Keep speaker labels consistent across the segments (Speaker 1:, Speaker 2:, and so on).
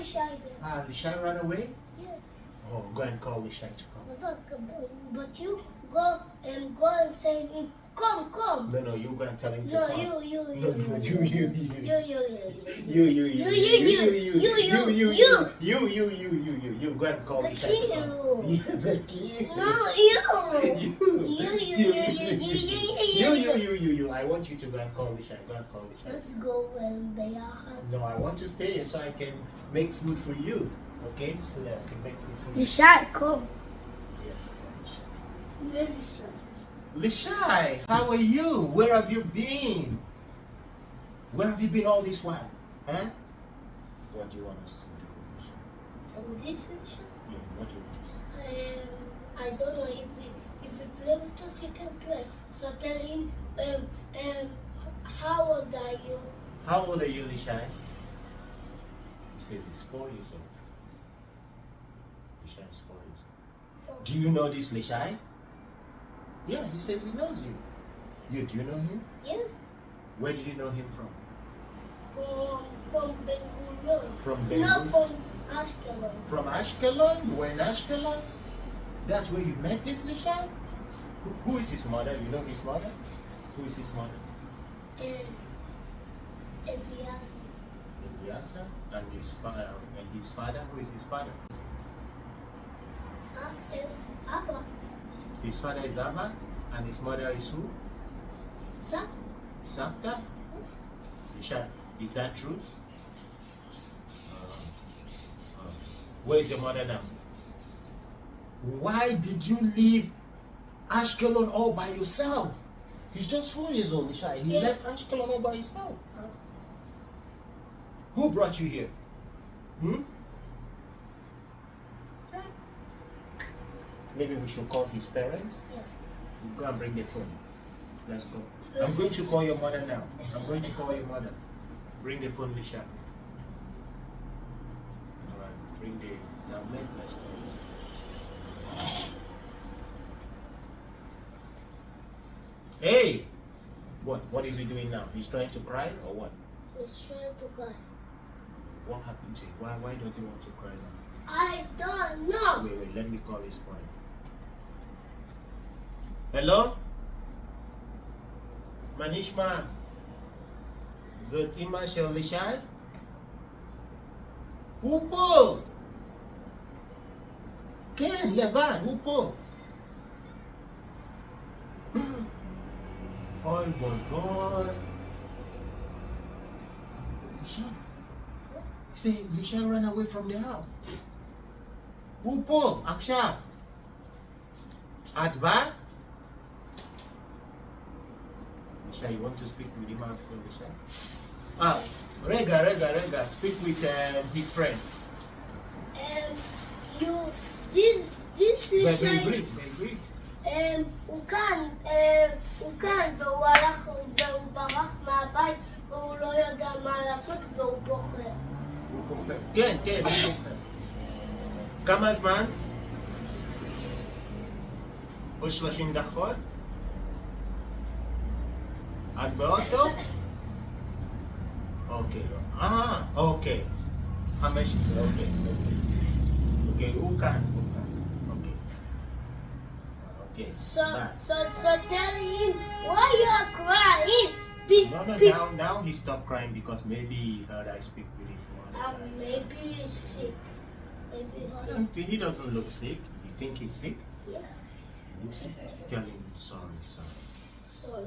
Speaker 1: Leshay there.
Speaker 2: Ah, Leshay ran away?
Speaker 1: Yes.
Speaker 2: Oh, go and call Leshay to come.
Speaker 1: But you go and say, come.
Speaker 2: No, you go and tell him to
Speaker 1: No,
Speaker 2: come.
Speaker 1: you.
Speaker 2: You go and call Leshay to come. Yeah, Becky.
Speaker 1: No,
Speaker 2: You. I want you to go and call Leshay. Go and call Leshay.
Speaker 1: Let's go and they are.
Speaker 2: No, I want to stay here so I can make food for you. Okay? So that I can make food for you.
Speaker 1: Leshay, come.
Speaker 2: Yeah. Leshay, how are you? Where have you been? Where have you been all this while? Huh? What do you want us to do, Leshay?
Speaker 1: And this Leshay?
Speaker 2: Yeah, what do you want us to do?
Speaker 1: I don't know if we play with us, he can play. So tell him, how old are you?
Speaker 2: How old are you, Leshay? He says he's 4 years old. Leshay is 4 years old. Do you know this Leshay? Yeah, he says he knows you. Do you know him?
Speaker 1: Yes.
Speaker 2: Where did you know him from?
Speaker 1: From Ben-Gurion.
Speaker 2: From
Speaker 1: No,
Speaker 2: Ben-Gurion?
Speaker 1: from Ashkelon.
Speaker 2: From Ashkelon? You were in Ashkelon? That's where you met this Leshay? Who is his mother? You know his mother? Who is his mother? Eliasa. And his father? Who is his father?
Speaker 1: Abba.
Speaker 2: His father is Abba, and his mother is who? Safta? Leshay, is that true? Where is your mother now? Why did you leave Ashkelon all by yourself? He's just 4 years old, Leshay. He left Ashkelon all by himself. Who brought you here? Maybe we should call his parents?
Speaker 1: Yes.
Speaker 2: Go and bring the phone. Let's go. I'm going to call your mother now. I'm going to call your mother. Bring the phone, Leshay. Alright, bring the tablet. Let's go. Hey! What is he doing now? He's trying to cry or what?
Speaker 1: He's trying to cry.
Speaker 2: What happened to him? Why does he want to cry now?
Speaker 1: I don't know.
Speaker 2: Wait, let me call his mother. Hello? Manishma, זאת אמא של לישי? הוא פה! כן, לבד, הוא פה. אוי ואבוי. לישי. See, Leshay ran away from the house. הוא פה, עכשיו. את באת? Leshay, you want to speak with him after Leshay? Rega, speak with his friend.
Speaker 1: This Leshay,
Speaker 2: בעברית.
Speaker 1: הוא כאן והוא הלך והוא ברח מהבית והוא לא יודע מה לעשות והוא בוחר.
Speaker 2: כן, הוא בוחר. כמה זמן? עוד 30 דקות? את באוטו? אוקיי. 15, אוקיי, הוא כאן. Okay.
Speaker 1: So tell him why you are crying.
Speaker 2: No, now he stopped crying because maybe he heard I speak with his mother.
Speaker 1: Maybe he's sick.
Speaker 2: I don't think he doesn't look sick. You think he's sick?
Speaker 1: Yes.
Speaker 2: Tell him sorry.
Speaker 1: Sorry.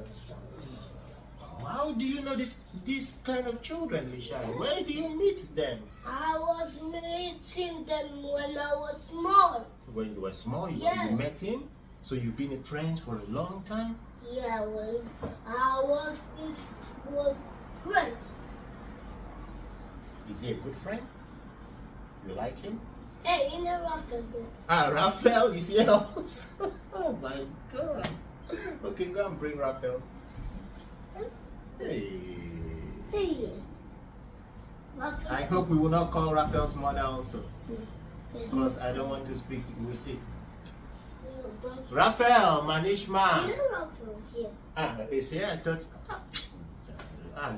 Speaker 2: How do you know this kind of children, Leshay? Where do you meet them?
Speaker 1: I was meeting them when I was small.
Speaker 2: When you were small, you met him? So you've been friends for a long time?
Speaker 1: Yeah, when I was friends.
Speaker 2: Is he a good friend? You like him?
Speaker 1: Hey, you know Raphael.
Speaker 2: Raphael is here also. Oh my God. Okay, go and bring Raphael. Hey.
Speaker 1: Raphael.
Speaker 2: I hope we will not call Raphael's mother also.
Speaker 1: Yes.
Speaker 2: Because I don't want to speak. We'll see.
Speaker 1: No,
Speaker 2: Raphael, Manishma.
Speaker 1: you know Raphael here.
Speaker 2: Is here? I thought.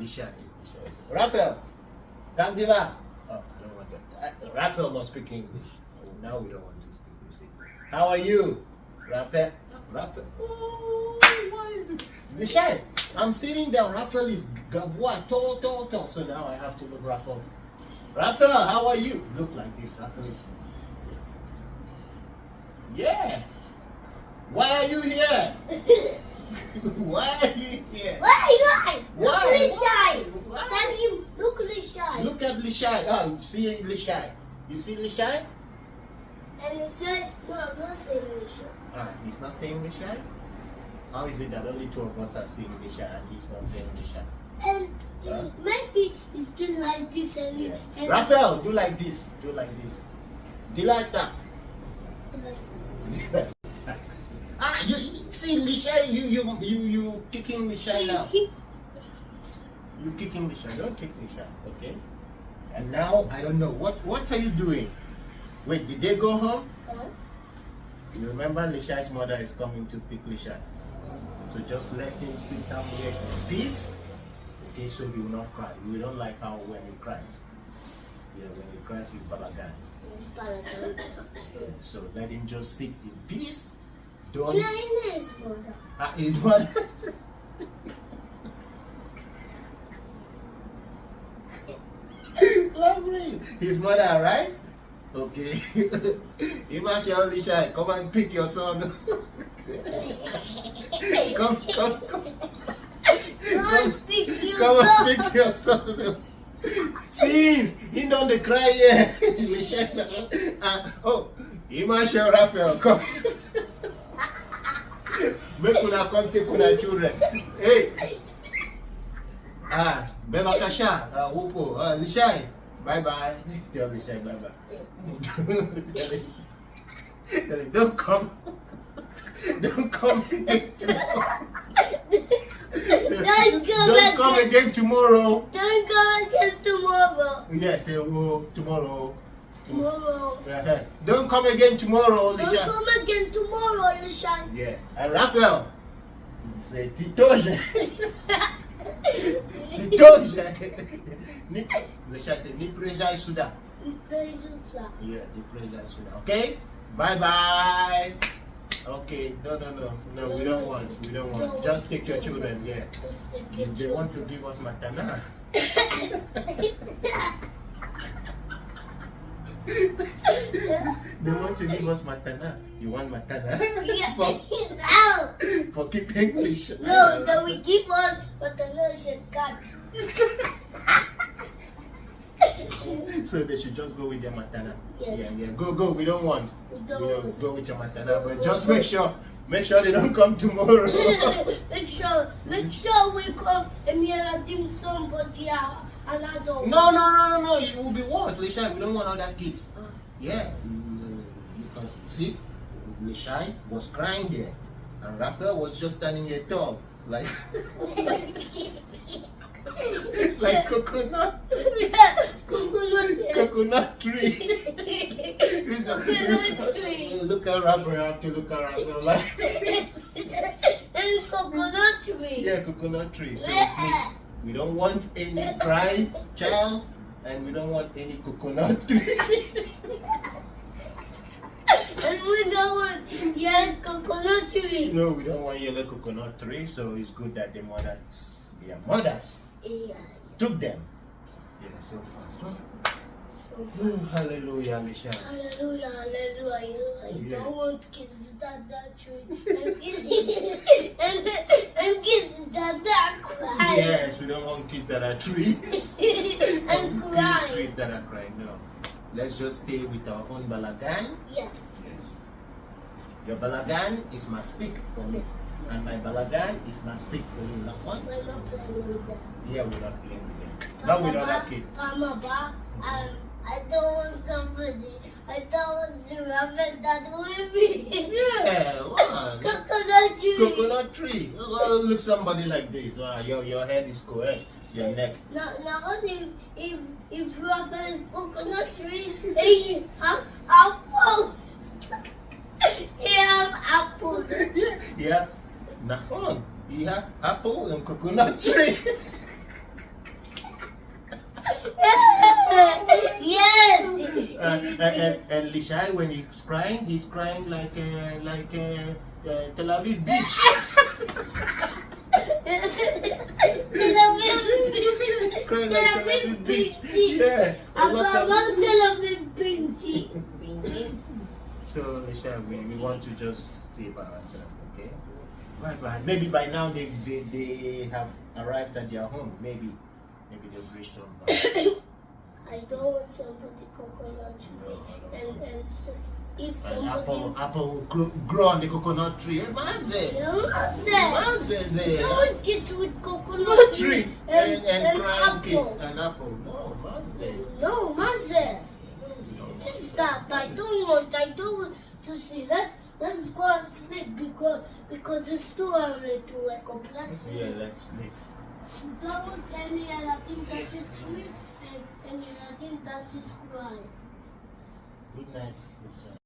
Speaker 2: Leshay. Raphael, Candila. Oh, I don't want that. Raphael must speak English. Now we don't want to speak. You see. How are you, Raphael? Raphael. Oh, what is this? Leshay, I'm sitting down. Raphael is gavois, tall. So now I have to look Raphael. Raphael, how are you? Look like this. Raphael is. Yeah. Why are you here? Why are you here?
Speaker 1: Why?
Speaker 2: Why?
Speaker 1: Look, Leshay.
Speaker 2: Why?
Speaker 1: Tell him, look, Leshay.
Speaker 2: Look at Leshay. Oh, you see Leshay? You see Leshay?
Speaker 1: And Leshay, no, I'm not saying Leshay.
Speaker 2: He's not saying Leshay? How is it that only two of us are seeing Leshay and he's not saying Leshay?
Speaker 1: And maybe he's doing like this and,
Speaker 2: Yeah.
Speaker 1: and
Speaker 2: Raphael, do like this. Do like this. Do like that. You see Leshay, you kicking Leshay now. You kicking Leshay. Don't kick Leshay, okay? And now I don't know what are you doing? Wait, did they go home? You remember Leshay's mother is coming to pick Leshay. So just let him sit down here in peace. Okay, so he will not cry. We don't like how when he cries. Yeah, when he cries he's balagan. So let him just sit in peace. Don't
Speaker 1: his mother.
Speaker 2: his mother. Lovely. His mother, right? Okay. Imagine Leshay, come and pick your son. Come.
Speaker 1: Come pick your
Speaker 2: Come
Speaker 1: son.
Speaker 2: and pick your son. Since he don't dey cry here. Oh, Imagine Raphael, come. Make una come take una children. Hey. Bebakasha, Wupo, Leshay, bye bye. Tell Leshay bye bye. Tell him, don't come. Don't come again tomorrow. Don't come again tomorrow.
Speaker 1: Don't come again tomorrow.
Speaker 2: Yeah, say tomorrow.
Speaker 1: Tomorrow.
Speaker 2: Don't come again tomorrow,
Speaker 1: Don't
Speaker 2: Leshay.
Speaker 1: come again tomorrow, Leshay.
Speaker 2: Yeah, and Raphael, say Titoje. Titoje. Leshay say ni pressure suda. Yeah, the pressure suda. Okay, bye bye. Okay, no, we don't want. Just take your children, yeah. They want to give us matana. They want to give us matana. You want matana?
Speaker 1: Yeah.
Speaker 2: For keeping English.
Speaker 1: No, that we keep on, but the nurse should cut.
Speaker 2: So they should just go with their matana.
Speaker 1: Yes.
Speaker 2: Yeah. Go. We don't want.
Speaker 1: We don't want.
Speaker 2: Go with your matana, but just make sure they don't come tomorrow.
Speaker 1: Make sure we come and we are doing somebody another.
Speaker 2: No. It will be worse, Leshay. We don't want other kids. Yeah, because see, Leshay was crying there, and Raphael was just standing there tall, like like coconut tree. Coconut tree. Look at Raphael. Have to look at Raphael like.
Speaker 1: And coconut tree.
Speaker 2: Yeah, coconut tree. So it means we don't want any crying child, and we don't want any coconut tree.
Speaker 1: And we don't want yellow coconut tree.
Speaker 2: No, we don't want yellow coconut tree. So it's good that their mothers
Speaker 1: Yeah.
Speaker 2: took them. Yeah, so fast. Hallelujah, Leshay.
Speaker 1: Hallelujah. You
Speaker 2: Yeah.
Speaker 1: don't want kids that tree. And kids that cry.
Speaker 2: Yes, we don't want kids that are trees.
Speaker 1: And cry.
Speaker 2: Trees that are crying. No. Let's just stay with our own balagan.
Speaker 1: Yes.
Speaker 2: Yes. Your balagan is must speak for me. And my balagan is must speak for you. Not one?
Speaker 1: We're not playing with them.
Speaker 2: Yeah, we're not playing with them. Not with other kids.
Speaker 1: Mama, I don't want somebody. I don't want to have it that with me.
Speaker 2: Yeah, what?
Speaker 1: Coconut tree.
Speaker 2: Coconut tree. Oh, look somebody like this. Your head is correct. Your neck.
Speaker 1: Now if Raphael is coconut tree, he have apple. He have apple.
Speaker 2: Yeah, he has Nahon. He has apple and coconut tree.
Speaker 1: Yes.
Speaker 2: And Leshay, when he's crying like Tel Aviv beach. Crying like Tel Aviv beach. Yeah. a lot of- So Leshay, we want to just stay by ourselves, okay? Bye. Maybe by now they have arrived at their home. Maybe they've reached home.
Speaker 1: I don't want somebody coconut tree. And so if
Speaker 2: An
Speaker 1: somebody
Speaker 2: apple will grow on the coconut tree. Maze.
Speaker 1: no one gets with coconut
Speaker 2: Coconut
Speaker 1: tree
Speaker 2: tree and crying kids.
Speaker 1: apple.
Speaker 2: An apple. No, Maze.
Speaker 1: No, Maze. Just that I don't want to see. Let's go and sleep because it's too early to wake up. Let's sleep.
Speaker 2: Yeah, let's sleep.
Speaker 1: We don't want any other thing that is sweet and any other thing that is crying.
Speaker 2: Good night, Leshay.